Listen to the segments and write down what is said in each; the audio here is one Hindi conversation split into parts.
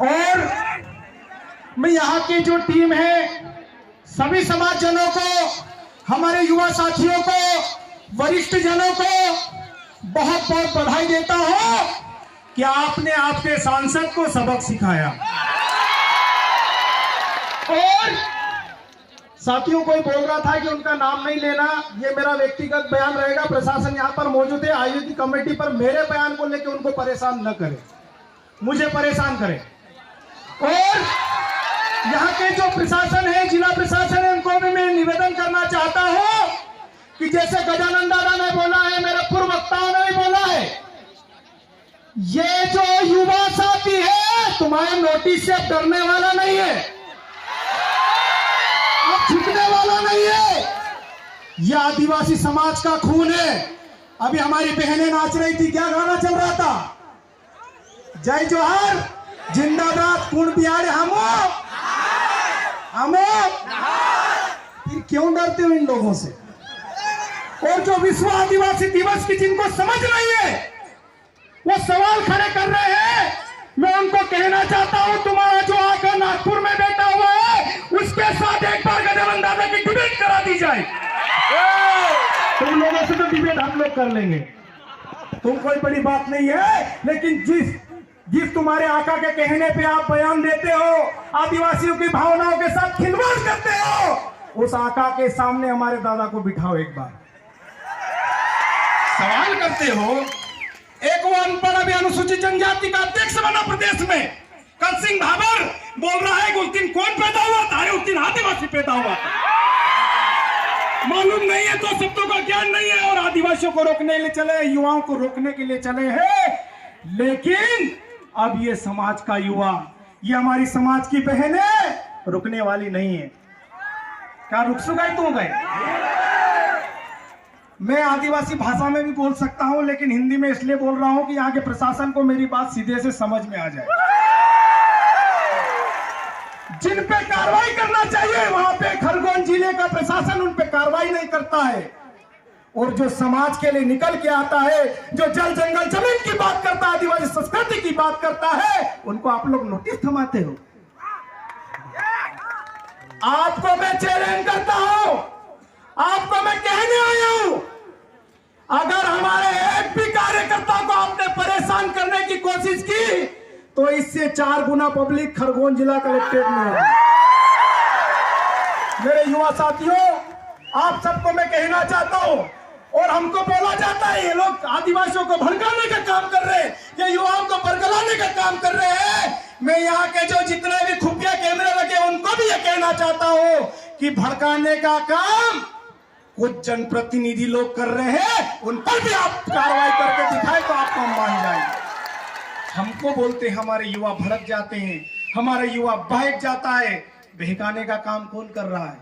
और मैं यहाँ की जो टीम है, सभी समाजजनों को, हमारे युवा साथियों को, वरिष्ठ जनों को बहुत बहुत बधाई देता हूँ कि आपने आपके सांसद को सबक सिखाया। और साथियों, कोई बोल रहा था कि उनका नाम नहीं लेना, ये मेरा व्यक्तिगत बयान रहेगा। प्रशासन यहाँ पर मौजूद है, आयोजित कमेटी पर मेरे बयान को लेकर उनको परेशान न करें, मुझे परेशान करें। और यहाँ के जो प्रशासन है, जिला प्रशासन है, उनको भी मैं निवेदन करना चाहता हूँ कि जैसे गजानन दादा ने बोला है, मेरे पूर्व वक्ताओं ने भी बोला है, ये जो युवा साथी है तुम्हारे नोटिस से डरने वाला नहीं है, अब छुटने वाला नहीं है। ये आदिवासी समाज का खून है। अभी हमारी बहनें नाच रही थी, क्या गाना चल रहा था? जय जोहार, जिंदाबाद, पूर्ण बिहार, हम फिर क्यों डरते हो इन लोगों से? और जो विश्व आदिवासी दिवस की जिनको समझ नहीं है, वो सवाल खड़े कर रहे हैं, मैं उनको कहना चाहता हूं, तुम्हारा जो आकर नागपुर में बैठा हुआ है, उसके साथ एक बार गजानन दादा की डिबेट करा दी जाए। तुम लोगों से तो डिबेट हम लोग कर लेंगे, तुम कोई बड़ी बात नहीं है। लेकिन जिस तुम्हारे आका के कहने पे आप बयान देते हो, आदिवासियों की भावनाओं के साथ खिलवाड़ करते हो, उस आका के सामने हमारे दादा को बिठाओ, एक बार सवाल करते हो। एक वो अनपढ़ अभी अनुसूचित जनजाति का अध्यक्ष बना प्रदेश में, कल सिंह भाबर बोल रहा है कि उस दिन कौन पैदा हुआ था? अरे उस दिन आदिवासी पैदा हुआ था। मालूम नहीं है तो शब्दों का ज्ञान नहीं है, और आदिवासियों को रोकने के लिए चले, युवाओं को रोकने के लिए चले हैं। लेकिन अब ये समाज का युवा, ये हमारी समाज की बहनें रुकने वाली नहीं है। क्या रुक गए तू गए? मैं आदिवासी भाषा में भी बोल सकता हूं, लेकिन हिंदी में इसलिए बोल रहा हूं कि यहाँ के प्रशासन को मेरी बात सीधे से समझ में आ जाए। जिन पे कार्रवाई करना चाहिए वहां पे खरगोन जिले का प्रशासन उन पे कार्रवाई नहीं करता है, और जो समाज के लिए निकल के आता है, जो जल जंगल जमीन की बात करता है, आदिवासी संस्कृति की बात करता है, उनको आप लोग नोटिस थमाते हो। आपको मैं चैलेंज करता हूं, आपको मैं कहने आया हूं, अगर हमारे एक भी कार्यकर्ता को आपने परेशान करने की कोशिश की तो इससे 4 गुना पब्लिक खरगोन जिला कलेक्ट्रेट में होगी। मेरे युवा साथियों, आप सबको मैं कहना चाहता हूं, और हमको बोला जाता है ये लोग आदिवासियों को भड़काने का काम कर रहे हैं, ये युवाओं को बरगलाने का काम कर रहे हैं। मैं यहाँ के जो जितने भी खुफिया कैमरे लगे उनको भी ये कहना चाहता हूँ कि भड़काने का काम कुछ जनप्रतिनिधि लोग कर रहे हैं, उन पर भी आप कार्रवाई करके दिखाए तो आपको हम मान जाएंगे। हमको बोलते हमारे युवा भड़क जाते हैं, हमारे युवा बहक जाता है, बहकाने का काम कौन कर रहा है?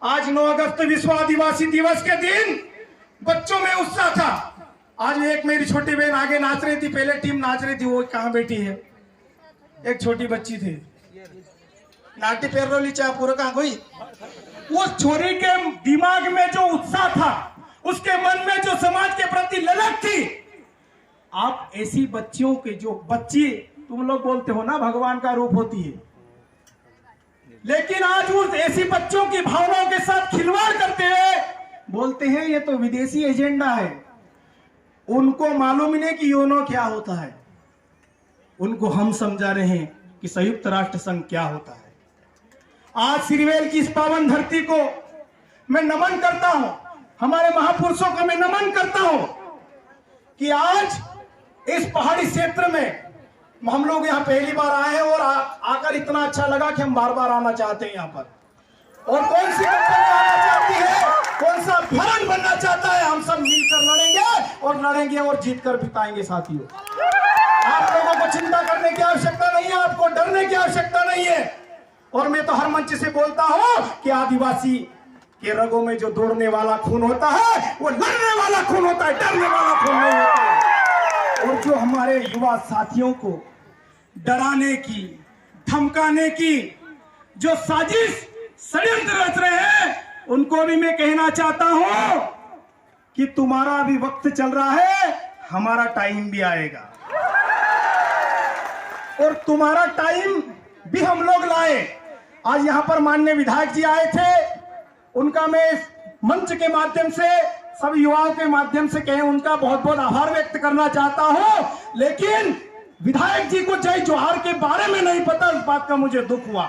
आज 9 अगस्त विश्व आदिवासी दिवस के दिन बच्चों में उत्साह था। आज एक मेरी छोटी बहन आगे नाच रही थी, पहले टीम नाच रही थी, वो कहाँ बैठी है? एक छोटी बच्ची थी, नाटी पेरोली चाहे पूरा कहाँ गई। उस छोरी के दिमाग में जो उत्साह था, उसके मन में जो समाज के प्रति ललक थी, आप ऐसी बच्चियों के, जो बच्ची तुम लोग बोलते हो ना भगवान का रूप होती है, लेकिन आज उस ऐसी बच्चों की भावनाओं के साथ खिलवाड़ करते हैं, बोलते हैं ये तो विदेशी एजेंडा है। उनको मालूम ही नहीं कि योनो क्या होता है, उनको हम समझा रहे हैं कि संयुक्त राष्ट्र संघ क्या होता है। आज सिरवेल की इस पावन धरती को मैं नमन करता हूं, हमारे महापुरुषों को मैं नमन करता हूं कि आज इस पहाड़ी क्षेत्र में हम लोग यहाँ पहली बार आए हैं, और आकर इतना अच्छा लगा कि हम बार बार आना चाहते हैं यहाँ पर। और कौन सी कंपनी आना चाहती है, कौन सा भरण बनना चाहता है, हम सब मिलकर लड़ेंगे और जीत कर बिताएंगे। साथियों, आप लोगों को चिंता करने की आवश्यकता नहीं है, आपको डरने की आवश्यकता नहीं है। और मैं तो हर मंच से बोलता हूं कि आदिवासी के रगों में जो दौड़ने वाला खून होता है वो लड़ने वाला खून होता है, डरने वाला खून नहीं होता है। और जो हमारे युवा साथियों को डराने की, धमकाने की जो साजिश षड्यंत्र रच रहे हैं, उनको भी मैं कहना चाहता हूं कि तुम्हारा अभी वक्त चल रहा है, हमारा टाइम भी आएगा। और तुम्हारा टाइम भी हम लोग लाए। आज यहाँ पर माननीय विधायक जी आए थे, उनका मैं मंच के माध्यम से, सब युवाओं के माध्यम से कहें, उनका बहुत बहुत आभार व्यक्त करना चाहता हूं। लेकिन विधायक जी को जय जोहार के बारे में नहीं पता, इस बात का मुझे दुख हुआ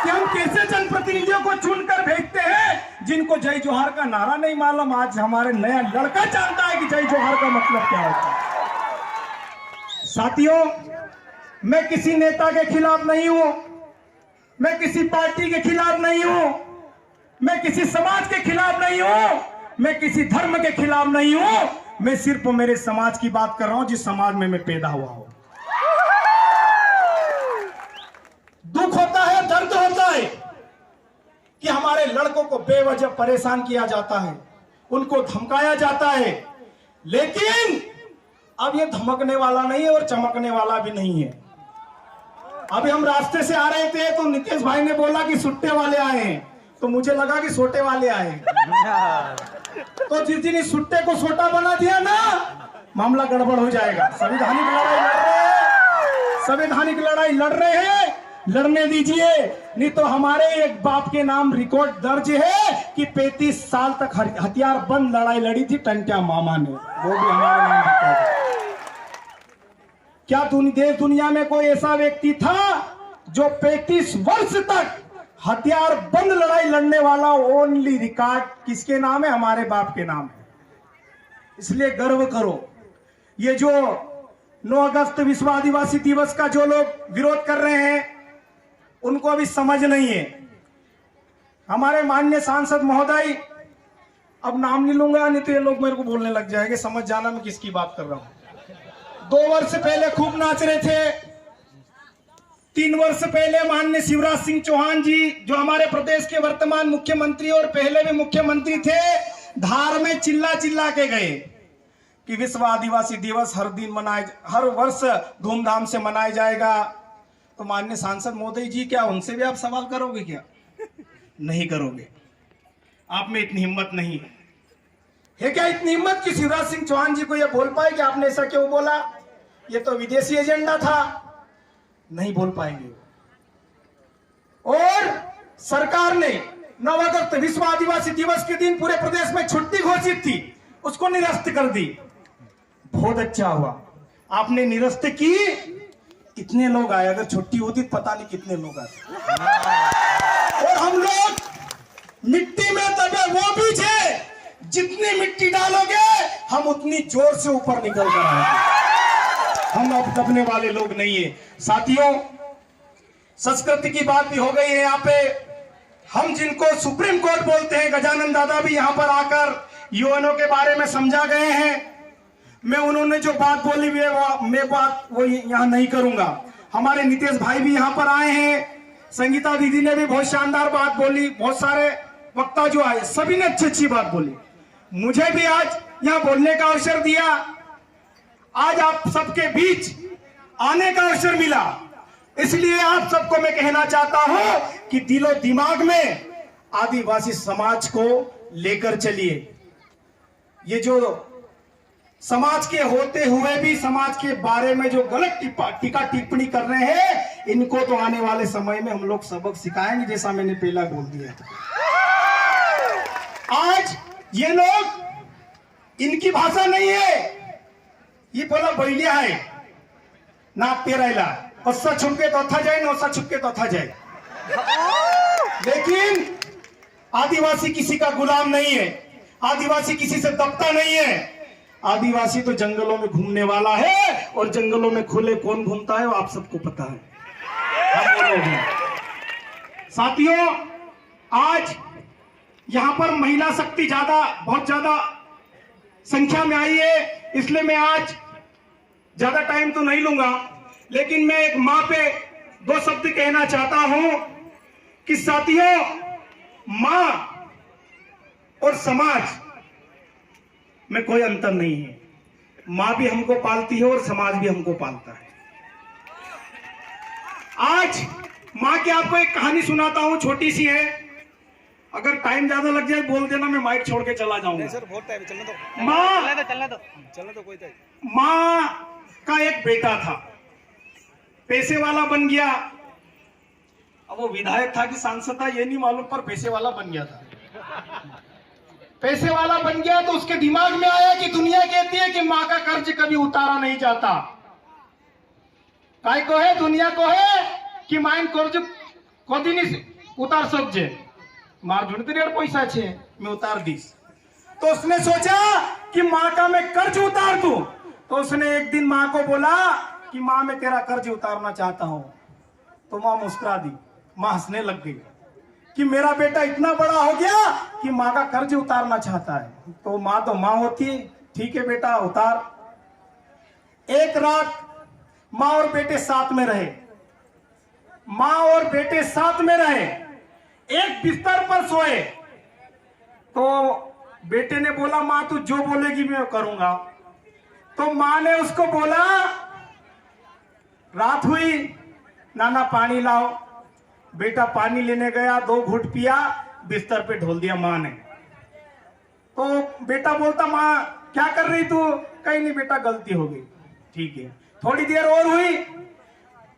कि हम कैसे जनप्रतिनिधियों को चुनकर भेजते हैं जिनको जय जोहार का नारा नहीं मालूम। आज हमारे नया लड़का जानता है कि जय जोहार का मतलब क्या होता है। साथियों, मैं किसी नेता के खिलाफ नहीं हूं, मैं किसी पार्टी के खिलाफ नहीं हूं, मैं किसी समाज के खिलाफ नहीं हूं, मैं किसी धर्म के खिलाफ नहीं हूं। मैं सिर्फ मेरे समाज की बात कर रहा हूं, जिस समाज में मैं पैदा हुआ हूं। दुख होता है, दर्द होता है कि हमारे लड़कों को बेवजह परेशान किया जाता है, उनको धमकाया जाता है। लेकिन अब ये धमकने वाला नहीं है और चमकने वाला भी नहीं है। अभी हम रास्ते से आ रहे थे तो नीतीश भाई ने बोला कि सुट्टे वाले आए हैं, तो मुझे लगा कि सोटे वाले आए हैं। तो जिस दिन इस सुट्टे को सोटा बना दिया ना, मामला गड़बड़ हो जाएगा। संवैधानिक लड़ाई लड़ रहे हैं, संवैधानिक लड़ाई लड़ रहे हैं, लड़ने दीजिए। नहीं तो हमारे एक बाप के नाम रिकॉर्ड दर्ज है कि 35 साल तक हथियार बंद लड़ाई लड़ी थी टंट्या मामा ने, वो भी हमारे नाम रिकॉर्ड है। क्या देश दुनिया में कोई ऐसा व्यक्ति था जो 35 वर्ष तक हथियार बंद लड़ाई लड़ने वाला? ओनली रिकॉर्ड किसके नाम है? हमारे बाप के नाम है। इसलिए गर्व करो। ये जो 9 अगस्त विश्व आदिवासी दिवस का जो लोग विरोध कर रहे हैं, उनको अभी समझ नहीं है। हमारे माननीय सांसद महोदय, अब नाम नहीं लूंगा नहीं तो ये लोग मेरे को बोलने लग जाएंगे, समझ जाना मैं किसकी बात कर रहा हूं। 2 वर्ष पहले खूब नाच रहे थे। 3 वर्ष पहले माननीय शिवराज सिंह चौहान जी, जो हमारे प्रदेश के वर्तमान मुख्यमंत्री और पहले भी मुख्यमंत्री थे, धार में चिल्ला चिल्ला के गए कि विश्व आदिवासी दिवस हर वर्ष धूमधाम से मनाया जाएगा। तो माननीय सांसद महोदय जी, क्या उनसे भी आप सवाल करोगे? क्या नहीं करोगे? आप में इतनी हिम्मत नहीं है क्या? इतनी हिम्मत कि शिवराज सिंह चौहान जी को यह बोल पाए कि आपने ऐसा क्यों बोला, ये तो विदेशी एजेंडा था? नहीं बोल पाएंगे। और सरकार ने 9 अगस्त विश्व आदिवासी दिवस के दिन पूरे प्रदेश में छुट्टी घोषित थी, उसको निरस्त कर दी। बहुत अच्छा हुआ आपने निरस्त की। कितने लोग आए? अगर छुट्टी होती तो पता नहीं कितने लोग आए। और हम लोग मिट्टी में दबे वो बीज है, जितनी मिट्टी डालोगे हम उतनी जोर से ऊपर निकल कर आएंगे। हम अब दबने वाले लोग नहीं है। साथियों, संस्कृति की बात भी हो गई है यहाँ पे। हम जिनको सुप्रीम कोर्ट बोलते हैं, गजानन दादा भी यहाँ पर आकर यूएनओ के बारे में समझा गए हैं। मैं उन्होंने जो बात बोली मैं बात वो यहाँ नहीं करूंगा। हमारे नीतीश भाई भी यहाँ पर आए हैं, संगीता दीदी ने भी बहुत शानदार बात बोली, बहुत सारे वक्ता जो आए सभी ने अच्छी अच्छी बात बोली। मुझे भी आज यहाँ बोलने का अवसर दिया, आज आप सबके बीच आने का अवसर मिला। इसलिए आप सबको मैं कहना चाहता हूं कि दिलो दिमाग में आदिवासी समाज को लेकर चलिए। ये जो समाज के होते हुए भी समाज के बारे में जो गलत टीका टिप्पणी कर रहे हैं, इनको तो आने वाले समय में हम लोग सबक सिखाएंगे, जैसा मैंने पहला बोल दिया था। आज ये लोग, इनकी भाषा नहीं है, ये बोला बैलिया है ना पेराइला, ओसा छुपके तो था जाए, नौसा छुपके तो था जाए। लेकिन आदिवासी किसी का गुलाम नहीं है, आदिवासी किसी से दबता नहीं है। आदिवासी तो जंगलों में घूमने वाला है, और जंगलों में खुले कौन घूमता है वो आप सबको पता है, हम वो लोग हैं। साथियों, आज यहां पर महिला शक्ति बहुत ज्यादा संख्या में आई है, इसलिए मैं आज ज्यादा टाइम तो नहीं लूंगा, लेकिन मैं एक मां पे 2 शब्द कहना चाहता हूं कि साथियों, मां और समाज में कोई अंतर नहीं है। मां भी हमको पालती है और समाज भी हमको पालता है। आज मां की आपको एक कहानी सुनाता हूं, छोटी सी है। अगर टाइम ज्यादा लग जाए बोल देना, मैं माइक छोड़ के चला जाऊंगा। सर बहुत टाइम, चलने दो। मां, चलने दो कोई। मां का एक बेटा था, पैसे वाला बन गया। अब वो विधायक था कि सांसद था ये नहीं मालूम, पर पैसे वाला बन गया था। पैसे वाला बन गया तो उसके दिमाग में आया कि दुनिया कहती है कि माँ का कर्ज कभी उतारा नहीं जाता। काय को है, दुनिया को है कि माइन कर्ज कभी नहीं उतार सकजे, मार ढूंढते रे पैसा छे मैं उतार दीस। तो उसने सोचा कि माँ का मैं कर्ज उतार दूं। तो उसने एक दिन माँ को बोला कि माँ मैं तेरा कर्ज उतारना चाहता हूं। तो माँ मुस्कुरा दी, माँ हंसने लग गई कि मेरा बेटा इतना बड़ा हो गया कि माँ का कर्ज उतारना चाहता है। तो माँ होती है, ठीक है बेटा उतार। एक रात माँ और बेटे साथ में रहे, माँ और बेटे साथ में रहे, एक बिस्तर पर सोए। तो बेटे ने बोला माँ तू जो बोलेगी मैं करूंगा। तो माँ ने उसको बोला, रात हुई नाना पानी लाओ। बेटा पानी लेने गया, 2 घूंट पिया, बिस्तर पे ढोल दिया माँ ने। तो बेटा बोलता माँ क्या कर रही तू? कहीं नहीं बेटा गलती हो गई। ठीक है। थोड़ी देर और हुई,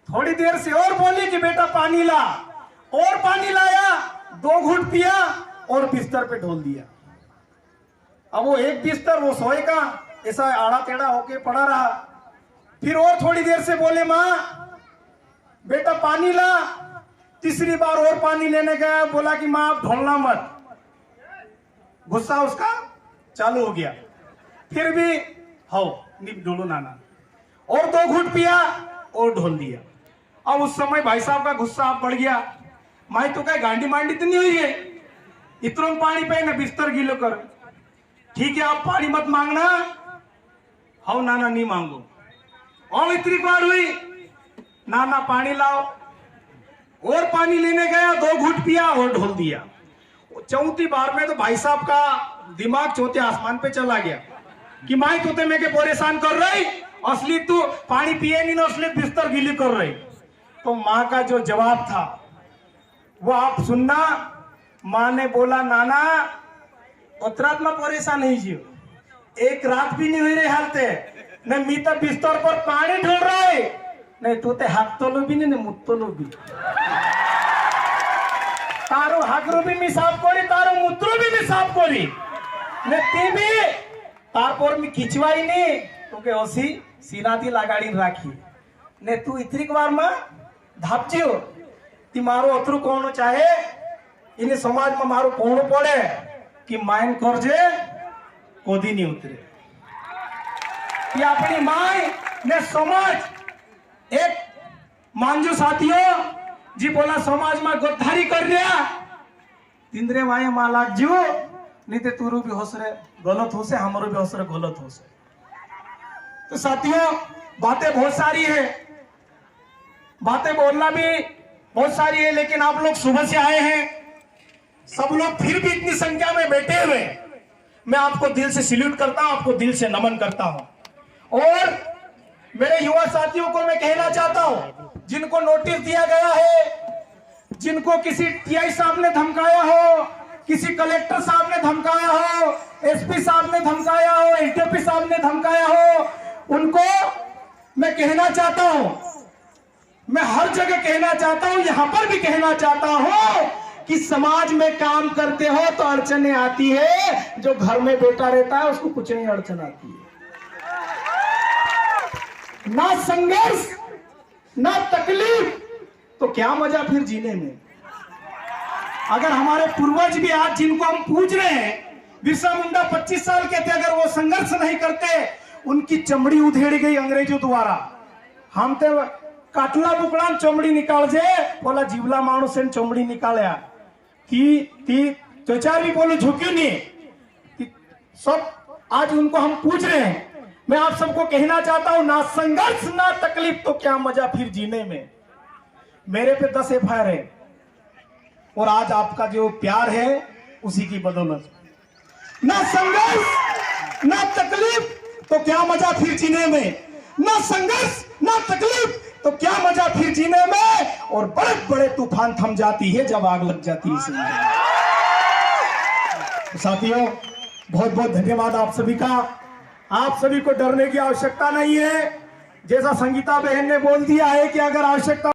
थोड़ी देर से और बोली कि बेटा पानी ला, और पानी लाया, 2 घूंट पिया और बिस्तर पे ढोल दिया। अब वो एक बिस्तर वो सोएगा, ऐसा आड़ा टेढ़ा होके पड़ा रहा। फिर और थोड़ी देर से बोले माँ बेटा पानी ला। तीसरी बार और पानी लेने गया, बोला कि माँ आप ढोलना मत। गुस्सा उसका चालू हो गया। फिर भी हो नहीं ढोलो नाना, और 2 घूंट पिया और ढोल दिया। अब उस समय भाई साहब का गुस्सा आप बढ़ गया। माई तो क्या गांडी मांडी तो नहीं हुई है, इतना पानी पे ना बिस्तर गीलो कर। ठीक है आप पानी मत मांगना। हो नाना नहीं मांगो। और इतनी बार हुई, नाना पानी लाओ, और पानी लेने गया, 2 घूंट पिया और ढोल दिया। चौथी बार में तो भाई साहब का दिमाग चौथे आसमान पे चला गया कि माई तू तो मैं परेशान कर रही, असली तू पानी पिए नहीं ना, असली बिस्तर गीली कर रही। तो माँ का जो जवाब था वो आप सुनना। माँ ने बोला नाना उतरात में परेशान नहीं जियो, एक रात भी नहीं हुई रही हालते न, मी तो बिस्तर पर पानी ढोल रहा है नहीं, तू ते हाथ तो लो भी नहीं मुत्तो लो भी। तारो हागरो भी मी साफ करी, तारो मुत्रो भी मी साफ करी ने, ती भी तारपर मी खिंचवाई नहीं तो के ओसी सीनाती लगाड़ी राखी ने। तू इतनी बार में धापज्यो ती मारो अतरू कोण चाहे इन्हें समाज में मारो कोण पड़े कि माइन कर्जे कोदी नहीं उतरे। ये अपनी माई ने समाज एक मांजू साथियों जी बोला समाज में गोधारी कर रहा तिंद्रे माए माँ लाग जो नहीं ते तुरु भी होस रहे गलत हो से, हमारो भी होस रहे गलत हो से। तो साथियों बातें बहुत सारी है, बातें बोलना भी बहुत सारी है, लेकिन आप लोग सुबह से आए हैं, सब लोग फिर भी इतनी संख्या में बैठे हुए, मैं आपको दिल से सैल्यूट करता हूं, आपको दिल से नमन करता हूं। और मेरे युवा साथियों को मैं कहना चाहता हूं, जिनको नोटिस दिया गया है, जिनको किसी टीआई साहब ने धमकाया हो, किसी कलेक्टर साहब ने धमकाया हो, एसपी साहब ने धमकाया हो, एसडीपी साहब ने धमकाया हो, उनको मैं कहना चाहता हूं, मैं हर जगह कहना चाहता हूं, यहां पर भी कहना चाहता हूं कि समाज में काम करते हो तो अड़चने आती है, जो घर में बैठा रहता है उसको कुछ नहीं अड़चन आती है। ना संघर्ष ना तकलीफ तो क्या मजा फिर जीने में। अगर हमारे पूर्वज भी आज जिनको हम पूज रहे हैं, बिरसा मुंडा 25 साल के थे, अगर वो संघर्ष नहीं करते, उनकी चमड़ी उधेड़ गई अंग्रेजों द्वारा। हम तो काटला बुकड़ा चमड़ी निकाल जे, बोला जीवला मानुस से चमड़ी निकालिया कि त्वचा भी बोलो झुक्यों नहीं, सब आज उनको हम पूछ रहे हैं। मैं आप सबको कहना चाहता हूं, ना संघर्ष ना तकलीफ तो क्या मजा फिर जीने में। मेरे पे 10 एफआईआर है और आज आपका जो प्यार है उसी की बदौलत। ना संघर्ष ना तकलीफ तो क्या मजा फिर जीने में, ना संघर्ष ना तकलीफ तो क्या मजा फिर जीने में। और बड़े बड़े तूफान थम जाती है जब आग लग जाती है। साथियों बहुत बहुत धन्यवाद आप सभी का। आप सभी को डरने की आवश्यकता नहीं है। जैसा संगीता बहन ने बोल दिया है कि अगर आवश्यकता